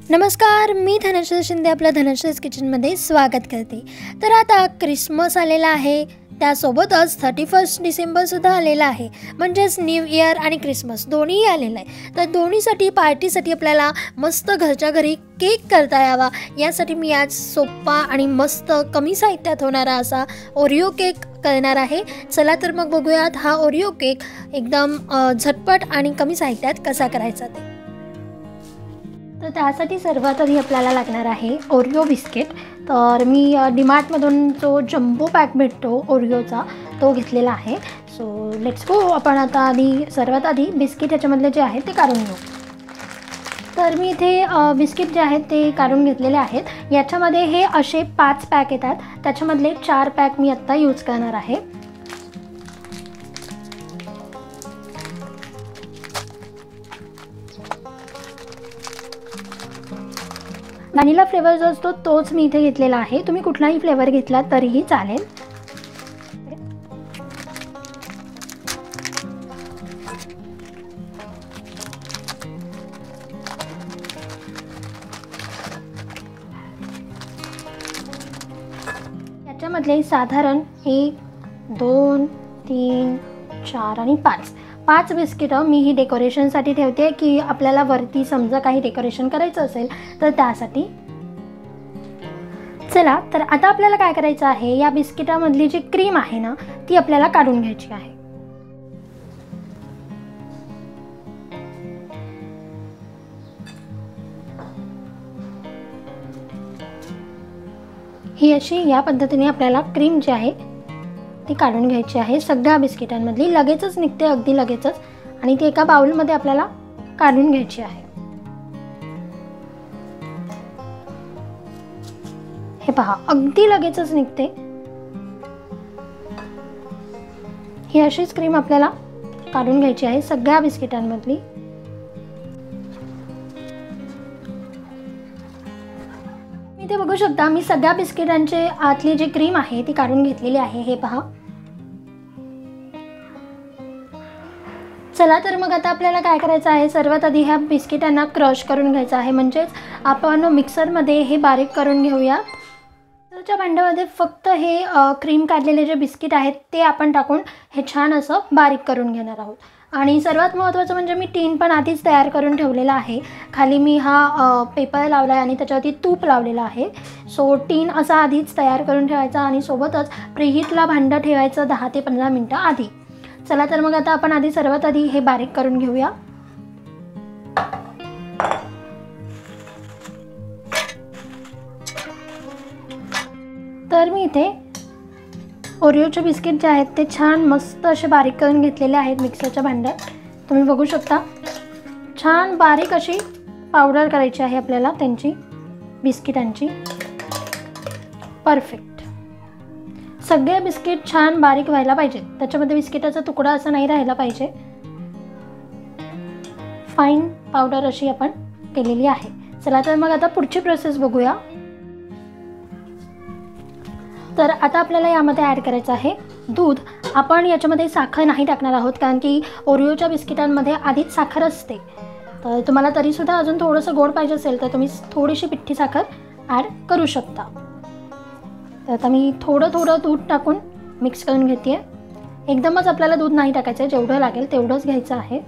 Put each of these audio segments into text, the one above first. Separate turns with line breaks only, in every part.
नमस्कार, मी धनश्री शिंदे आपल्या धनश्रीज किचनमध्ये स्वागत करते। तर आता क्रिसमस आलेला आहे, त्यासोबतच 31 डिसेंबरसुद्धा आलेला आहे, म्हणजेच न्यू इयर आणि क्रिसमस दोन्हीही आलेलं आहे। तर दोन्हीसाठी पार्टीसाठी आपल्याला मस्त घरच्या घरी केक करता यावा यासाठी मी आज सोपा आणि मस्त कमी साहित्यात होणारा असा ओरिओ केक करणार आहे। चला तर मग बघूयात हा ओरिओ केक एकदम झटपट आणि कमी साहित्यात कसा करायचा ते। तर त्यासाठी सर्वात आधी आपल्याला लागणार आहे ओरिओ बिस्किट। तर मी डीमार्टमधून जो जम्बो पॅक भेटतो ओरिओचा तो घेतलेला आहे। सो लेट्स गो, आपण आता सर्वात आधी बिस्किट याच्यामधले जे आहेत ते काढून घेऊ। तर मी इथे बिस्किट जे आहेत ते काढून घेतलेले आहेत। याच्यामध्ये हे असे 5 पॅक येतात, त्याच्यामधले 4 पॅक मी आत्ता यूज करणार आहे। व्हॅनिला फ्लेवर जो असतो तोच मी इथे घेतलेला आहे, तुम्ही कुठलाही फ्लेवर घेतला तरीही चालेल। याच्यामधले साधारण 1 2 3 4 आणि 5 बिस्किटं मी ही डेकोरेशनसाठी ठेवते की आपल्याला वरती समजा काही डेकोरेशन करायचं असेल तर त्यासाठी। चला तर आता आपल्याला काय करायचं आहे, या बिस्किटामधली जी क्रीम आहे ना ती आपल्याला काढून घ्यायची आहे। ही अशी या पद्धतीने आपल्याला क्रीम जी आहे ती काढून घ्यायची आहे सगळ्या बिस्किटांमधली। लगेचच निघते, अगदी लगेचच, आणि ती एका बाउलमध्ये आपल्याला काढून घ्यायची आहे। हे पहा, अगदी लगेचच निघते। ही अशीच क्रीम आपल्याला काढून घ्यायची आहे सगळ्या बिस्किटांमधली। इथे बघू शकता मी सगळ्या बिस्किटांचे आतली जी क्रीम आहे ती काढून घेतलेली आहे, हे पहा। चला तर मग आता आपल्याला काय करायचं आहे, सर्वात आधी ह्या बिस्किटांना क्रश करून घ्यायचं आहे, म्हणजेच आपण मिक्सरमध्ये हे बारीक करून घेऊया। मिक्सरच्या भांड्यामध्ये फक्त हे क्रीम काढलेले जे बिस्किट आहेत ते आपण टाकून हे छान असं बारीक करून घेणार आहोत। आणि सर्वात महत्त्वाचं म्हणजे मी टीन पण आधीच तयार करून ठेवलेला आहे। खाली मी हा पेपर लावला आहे आणि त्याच्यावरती तूप लावलेलं आहे। सो टीन असा आधीच तयार करून ठेवायचा आणि सोबतच प्रीहीटला भांडं ठेवायचं 10 ते 15 मिनटं आधी। चला तर मग आता आपण सर्वात आधी हे बारीक करून घेऊया। तर मी इथे ओरिओचे बिस्किट जे आहेत ते छान मस्त असे बारीक करून घेतलेले आहेत मिक्सरच्या भांड्यात। तुम्ही बघू शकता छान बारीक अशी पावडर करायची आहे आपल्याला त्यांची, बिस्किटांची। परफेक्ट, सगळे बिस्किट छान बारीक व्हायला पाहिजे, त्याच्यामध्ये बिस्किटाचा तुकडा असा नाही राहिला पाहिजे। फाईन पावडर अशी आपण केलेली आहे। चला तर मग आता पुढची प्रोसेस बघूया। तर आता आपल्याला यामध्ये ॲड करायचं आहे दूध। आपण याच्यामध्ये साखर नाही टाकणार आहोत कारण की ओरिओच्या बिस्किटांमध्ये आधीच साखर असते। तर तुम्हाला तरीसुद्धा अजून थोडंसं गोड पाहिजे असेल तर तुम्ही थोडीशी पिठी साखर ॲड करू शकता। तर आता मी थोडं दूध टाकून मिक्स करून घेते। एकदमच आपल्याला दूध नाही टाकायचं आहे, जेवढं लागेल तेवढंच घ्यायचं आहे।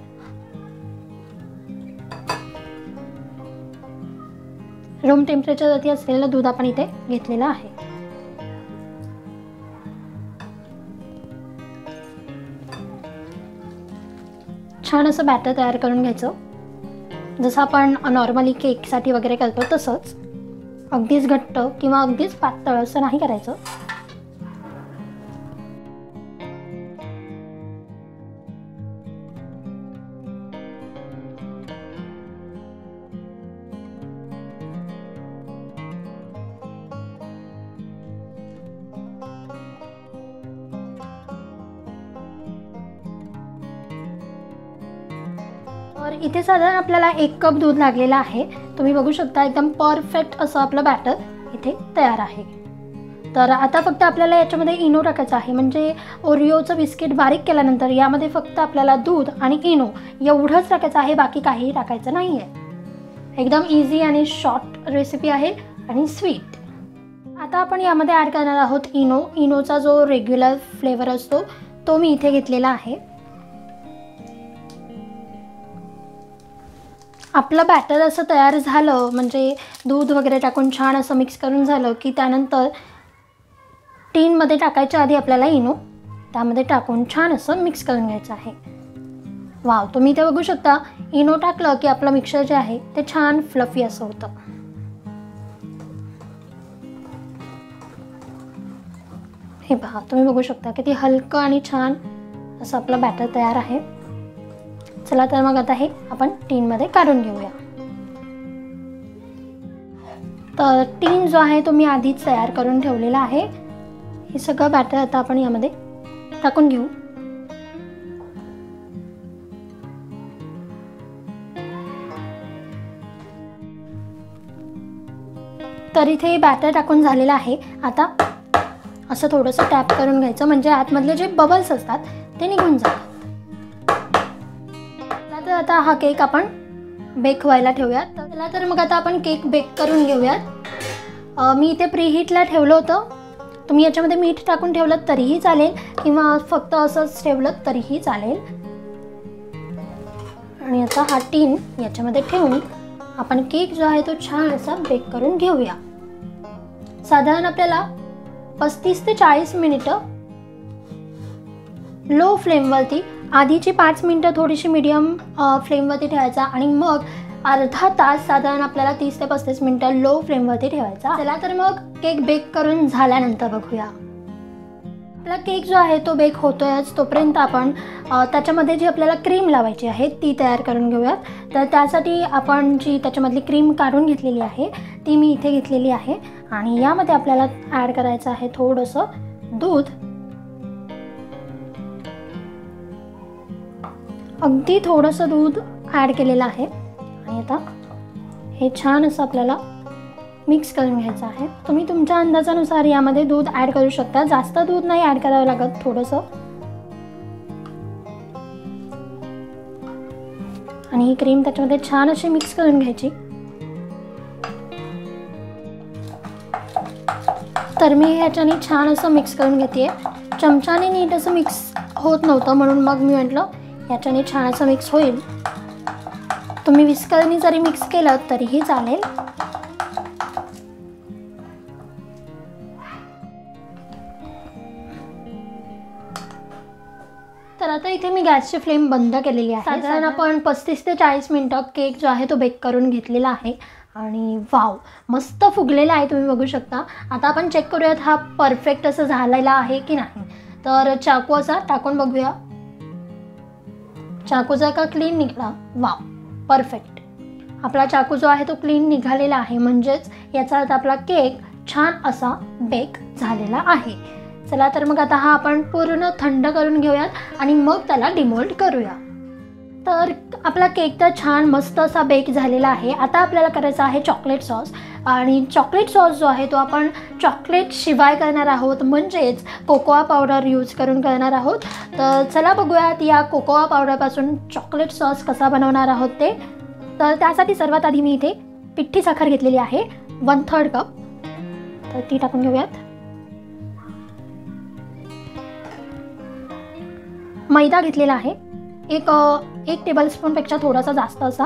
रूम टेम्परेचरवरती असलेलं दूध आपण इथे घेतलेलं आहे। छान असं बॅटर तयार करून घ्यायचं, जसं आपण नॉर्मली केकसाठी वगैरे करतो तसंच। अगदीच घट्ट किंवा अगदीच पातळ असं नाही करायचं। तर इथे साधारण आपल्याला 1 कप दूध लागलेलं आहे। तुम्ही बघू शकता एकदम परफेक्ट असं आपलं बॅटर इथे तयार आहे। तर आता फक्त आपल्याला याच्यामध्ये इनो टाकायचं आहे, म्हणजे ओरिओचं बिस्किट बारीक केल्यानंतर यामध्ये फक्त आपल्याला दूध आणि इनो एवढंच टाकायचं आहे, बाकी काहीही टाकायचं नाही आहे। एकदम इझी आणि शॉर्ट रेसिपी आहे आणि स्वीट. आता आपण यामध्ये ॲड करणार आहोत इनो. इनोचा जो रेग्युलर फ्लेवर असतो तो मी इथे घेतलेला आहे. आपलं बॅटर असं तयार झालं म्हणजे दूध वगैरे टाकून छान असं मिक्स करून झालं की त्यानंतर टीनमध्ये टाकायच्या आधी आपल्याला इनो त्यामध्ये टाकून छान असं मिक्स करून घ्यायचं आहे. वाव, तुम्ही इथे बघू शकता इनो टाकलं की आपलं मिक्सर जे आहे ते छान फ्लफी असं होतं. हे पहा, तुम्ही बघू शकता किती हलकं आणि छान असं आपलं बॅटर तयार आहे. चला तर मग आता हे आपण टीनमध्ये काढून घेऊया. तर टीन जो आहे तो मी आधीच तयार करून ठेवलेला आहे. हे सगळं बॅटर आता आपण यामध्ये टाकून घेऊ. तर इथे बॅटर टाकून झालेलं आहे. आता असं थोडंसं टॅप करून घ्यायचं म्हणजे आतमधले जे बबल्स असतात ते निघून जातात. तर आता हा केक आपण बेक व्हायला ठेवूयात. चला तर मग आता आपण केक बेक करून घेऊयात. मी इथे प्रीहीटला ठेवलं होतं. तुम्ही याच्यामध्ये मीठ टाकून ठेवलं तरीही चालेल किंवा फक्त असंच ठेवलं तरीही चालेल. आणि आता हा टीन याच्यामध्ये ठेवून आपण केक जो आहे तो छान असा बेक करून घेऊया. साधारण आपल्याला 35 ते 40 मिनिटं लो फ्लेमवरती, आधीची 5 मिनिटं थोडीशी मीडियम फ्लेमवरती ठेवायचा आणि मग अर्धा तास साधारण आपल्याला 30 ते 35 मिनिटं लो फ्लेमवरती ठेवायचा. चला तर मग केक बेक करून झाल्यानंतर बघूया. आपला केक जो आहे तो बेक होतोयच तोपर्यंत आपण त्याच्यामध्ये जी आपल्याला क्रीम लावायची आहे ती तयार करून घेऊयात. तर त्यासाठी आपण जी त्याच्यामधली क्रीम काढून घेतलेली आहे ती मी इथे घेतलेली आहे आणि यामध्ये आपल्याला ॲड करायचं आहे थोडंसं दूध. अगदी थोडंसं दूध ॲड केलेलं आहे आणि आता हे छान असं आपल्याला मिक्स करून घ्यायचं आहे. तुम्ही तुमच्या अंदाजानुसार यामध्ये दूध ॲड करू शकता. जास्त दूध नाही ॲड करावं लागत, थोडंसं. आणि ही क्रीम त्याच्यामध्ये छान अशी मिक्स करून घ्यायची. तर मी ह्याच्याने छान असं मिक्स करून घेते. चमच्याने नीट असं मिक्स होत नव्हतं म्हणून मग मी म्हटलं ह्याच्याने छान असं मिक्स होईल. तुम्ही विस्करने जरी मिक्स केलं तरीही चालेल. तर आता इथे मी गॅसची फ्लेम बंद केलेली आहे. साधारण आपण 35 ते 40 मिनिटं केक जो आहे तो बेक करून घेतलेला आहे आणि वाव, मस्त फुगलेला आहे, तुम्ही बघू शकता. आता आपण चेक करूयात हा परफेक्ट असं झालेला आहे की नाही. तर चाकू असा टाकून बघूया. चाकू जर का क्लीन निघाला, वाव, परफेक्ट. आपला चाकू जो आहे तो क्लीन निघालेला आहे म्हणजेच याचा अर्थ आपला केक छान असा बेक झालेला आहे. चला तर मग आता हा आपण पूर्ण थंड करून घेऊयात आणि मग त्याला डिमोल्ड करूया. तर आपला केक तर छान मस्त असा बेक झालेला आहे. आता आपल्याला करायचा आहे चॉकलेट सॉस आणि चॉकलेट सॉस जो आहे तो आपण चॉकलेट शिवाय करणार आहोत म्हणजेच कोकोआ पावडर यूज करून करणार आहोत. तर चला बघूयात या कोकोआ पावडरपासून चॉकलेट सॉस कसा बनवणार आहोत ते. तर त्यासाठी सर्वात आधी मी इथे पिठी साखर घेतलेली आहे 1/3 कप. तर ती टाकून घेऊयात. मैदा घेतलेला आहे एक टेबलस्पूनपेक्षा थोडासा जास्त असा.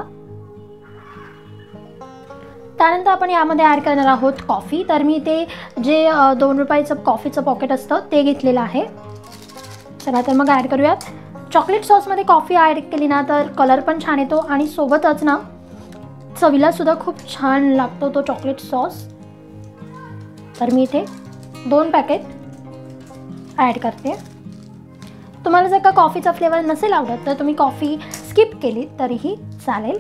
त्यानंतर आपण यामध्ये ॲड करणार आहोत कॉफी. तर मी ते जे 2 रुपयाचं कॉफीचं पॉकेट असतं ते घेतलेलं आहे. चला तर मग ॲड करूयात. चॉकलेट सॉसमध्ये कॉफी ॲड केली ना तर कलर पण छान येतो आणि सोबतच ना चवीलासुद्धा खूप छान लागतो तो चॉकलेट सॉस. तर मी इथे 2 पॅकेट ॲड करते. तुम्हाला जर का कॉफीचा फ्लेवर नसेल आवडत तर तुम्ही कॉफी स्किप केली तरीही चालेल.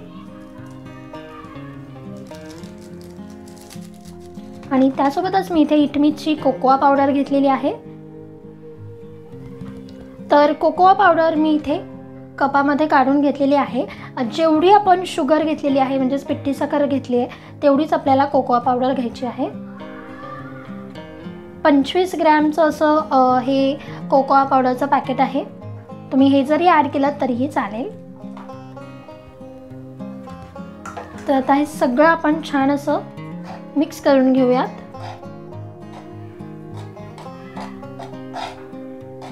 आणि त्यासोबतच मी इथे इटमीची कोकोआ पावडर घेतलेली आहे. तर कोकोआ पावडर मी इथे कपामध्ये काढून घेतलेली आहे. जेवढी आपण शुगर घेतलेली आहे म्हणजेच पिठी साखर घेतली आहे तेवढीच आपल्याला कोकोआ पावडर घ्यायची आहे. 25 ग्रॅमचं असं हे कोकोआ पावडरचं पॅकेट आहे. तुम्ही हे जरी ॲड केलं तरीही चालेल. तर आता हे सगळं आपण छान असं मिक्स करून घेऊयात.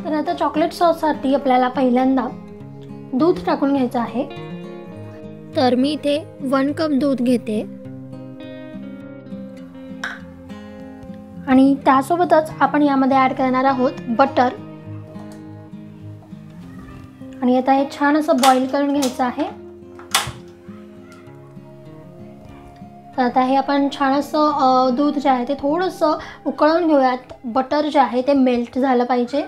तर आता चॉकलेट सॉससाठी आपल्याला पहिल्यांदा दूध टाकून घ्यायचं आहे. तर मी इथे 1 कप दूध घेते आणि त्यासोबतच आपण यामध्ये ॲड करणार आहोत बटर. आणि आता हे छान असं बॉईल करून घ्यायचं आहे. तर आता हे आपण छान असं दूध जे आहे ते थोडंसं उकळून घेऊयात. बटर जे आहे ते मेल्ट झालं पाहिजे.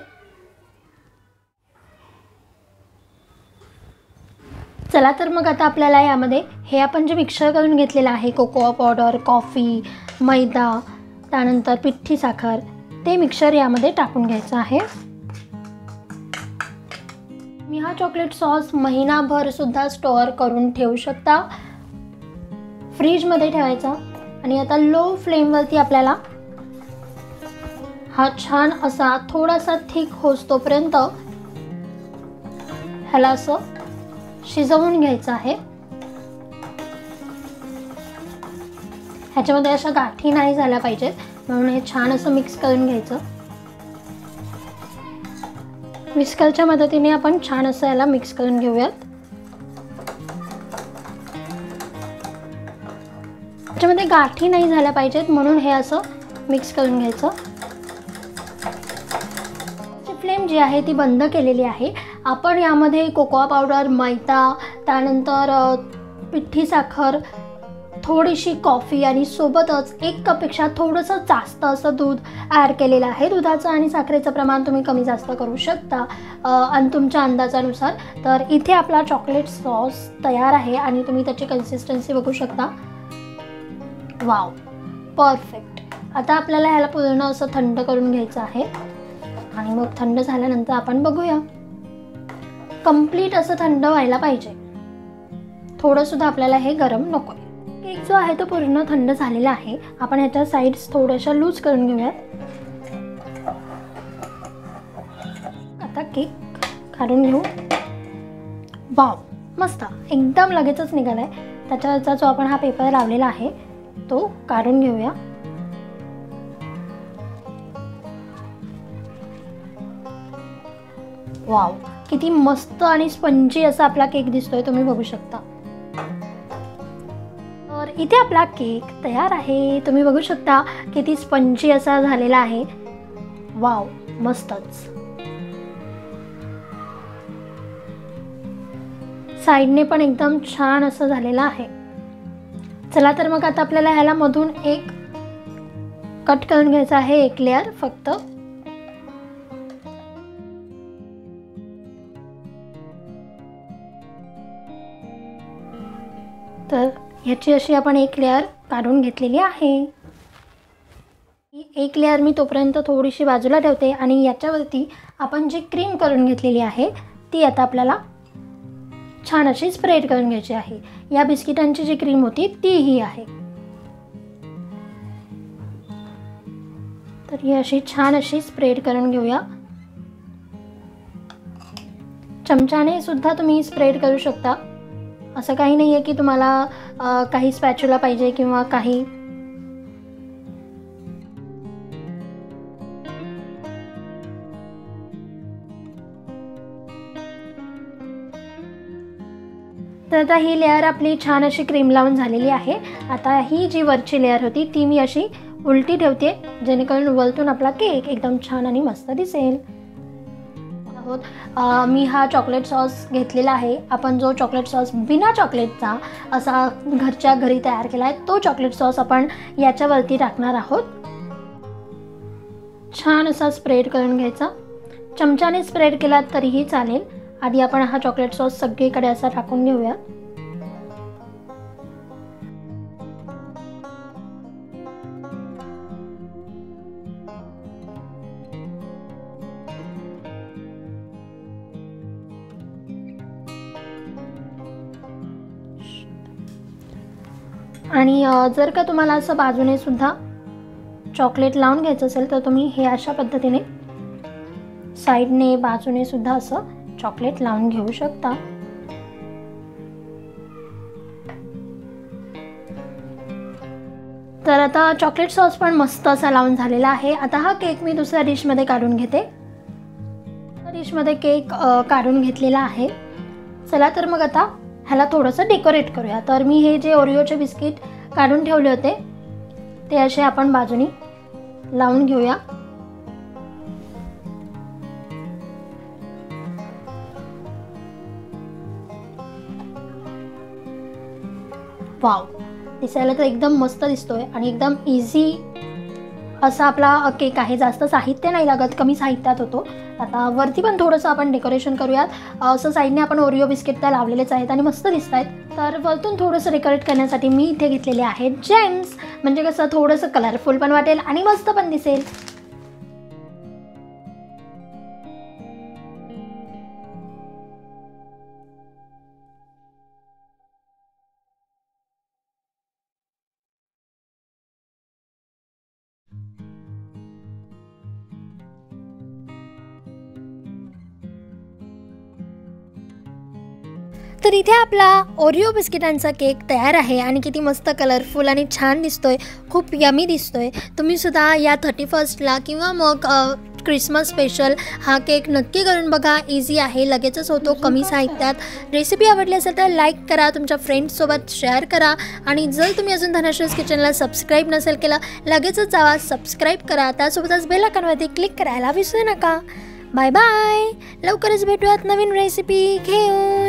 चला तर मग आता आपल्याला यामध्ये हे आपण जे मिक्सर करून घेतलेलं आहे, कोकोआ पावडर, कॉफी, मैदा, त्यानंतर पिठी साखर, ते मिक्सर यामध्ये टाकून घ्यायचं आहे. मी हा चॉकलेट सॉस महिनाभर सुद्धा स्टोअर करून ठेवू शकता. फ्रीजमध्ये ठेवायचा. आणि आता लो फ्लेमवरती आपल्याला हा छान असा थोडासा थिक होईस्तोपर्यंत ह्याला असं शिजवून घ्यायचं आहे. ह्याच्यामध्ये अशा गाठी नाही झाल्या पाहिजेत, म्हणून हे छान असं मिक्स करून घ्यायचं. विस्करच्या मदतीने आपण छान असं याला मिक्स करून घेऊयात. ह्याच्यामध्ये गाठी नाही झाल्या पाहिजेत, म्हणून हे असं मिक्स करून घ्यायचं. फ्लेम जी आहे ती बंद केलेली आहे. आपण यामध्ये कोकोआ पावडर, मैदा, त्यानंतर पिठी साखर, थोडीशी कॉफी आणि सोबतच 1 कपपेक्षा थोडंसं जास्त असं दूध ॲड केलेलं आहे. दुधाचं आणि साखरेचं प्रमाण तुम्ही कमी जास्त करू शकता आणि तुमच्या अंदाजानुसार. तर इथे आपला चॉकलेट सॉस तयार आहे आणि तुम्ही त्याची कन्सिस्टन्सी बघू शकता. Wow, perfect. आता आपल्याला ह्याला पूर्ण असं थंड करून घ्यायचं आहे आणि मग थंड झाल्यानंतर आपण बघूया. कंप्लीट असं थंड व्हायला पाहिजे, थोडंसुद्धा आपल्याला हे गरम नको. केक जो आहे तो पूर्ण थंड झालेला आहे. आपण ह्याच्या साईड्स थोड्याशा लूज करून घेऊयात. आता केक काढून घेऊ. वाव, मस्त, एकदम लगेचच निघालाय. त्याच्यावरचा जो आपण हा पेपर लावलेला आहे तो काढून घेऊया. वाव, किती मस्त आणि स्पंजी असा आपला केक दिसतोय, तुम्ही बघू शकता. तर इथे आपला केक तयार आहे. तुम्ही बघू शकता किती स्पंजी असा झालेला आहे. वाव, मस्तच. साईडने पण एकदम छान असं झालेलं आहे. चला तर मग आता आपल्याला ह्याला मधून एक कट करून घ्यायचं आहे, एक लेअर फक्त. तर ह्याची अशी आपण एक लेअर काढून घेतलेली आहे. एक लेअर मी तोपर्यंत थोडीशी बाजूला ठेवते आणि याच्यावरती आपण जी क्रीम करून घेतलेली आहे ती आता आपल्याला छान अशी स्प्रेड करून घ्यायची आहे. या बिस्किटांची जी क्रीम होती ती ही आहे. तर ही अशी छान अशी स्प्रेड करून घेऊया. चमच्याने सुद्धा तुम्ही स्प्रेड करू शकता. असं काही नाही आहे की तुम्हाला काही स्पॅच्युला पाहिजे किंवा काही. तर आता ही लेअर आपली छान अशी क्रीम लावून झालेली आहे. आता ही जी वरची लेअर होती ती मी अशी उलटी ठेवते, जेणेकरून वरतून आपला केक एकदम छान आणि मस्त दिसेल. मी हा चॉकलेट सॉस घेतलेला आहे. आपण जो चॉकलेट सॉस बिना चॉकलेटचा असा घरच्या घरी तयार केला आहे तो चॉकलेट सॉस आपण याच्यावरती टाकणार आहोत. छान असा स्प्रेड करून घ्यायचा. चमच्याने स्प्रेड केला तरीही चालेल. आधी आपण हा चॉकलेट सॉस सगळीकडे असा टाकून घेऊया. आणि जर का तुम्हाला असं बाजूने सुद्धा चॉकलेट लावून घ्यायचं असेल तर तुम्ही हे अशा पद्धतीने साईडने बाजूने सुद्धा असं चॉकलेट लावून घेऊ शकता. तर आता चॉकलेट सॉस पण मस्त असा लावून झालेला आहे. आता हा केक मी दुसऱ्या डिशमध्ये काढून घेते. डिशमध्ये केक काढून घेतलेला आहे. चला तर मग आता ह्याला थोडंसं डेकोरेट करूया. तर मी हे जे ओरिओचे बिस्किट काढून ठेवले होते ते असे आपण बाजूनी लावून घेऊया. वाव, दिसायला तर एकदम मस्त दिसतोय आणि एकदम इझी असा आपला केक आहे. जास्त साहित्य नाही लागत, कमी साहित्यात होतो. आता वरती पण थोडंसं आपण डेकोरेशन करूयात. असं साईडने आपण ओरिओ बिस्किट त्या लावलेलेच आहेत आणि मस्त दिसत आहेत. तर वरतून थोडंसं डेकोरेट करण्यासाठी मी इथे घेतलेले आहेत जेम्स. म्हणजे कसं थोडंसं कलरफुल पण वाटेल आणि मस्त पण दिसेल. तर इथे आपला ओरिओ बिस्किटांचा केक तयार आहे आणि किती मस्त कलरफुल आणि छान दिसतोय, खूप यमी दिसतोय. तुम्हीसुद्धा या 31ला किंवा मग क्रिसमस स्पेशल हा केक नक्की करून बघा. इझी आहे, लगेचच होतो, कमी साहित्यात. रेसिपी आवडली असेल तर लाईक करा, तुमच्या फ्रेंड्ससोबत शेअर करा आणि जर तुम्ही अजून धनश्रीज किचनला सबस्क्राईब नसेल केलं लगेचच जावा, सबस्क्राईब करा. त्यासोबतच बेल आयकॉनवरती क्लिक करायला विसरू नका. Bye bye. लवकरच भेटूयात नवीन रेसिपी घेऊन.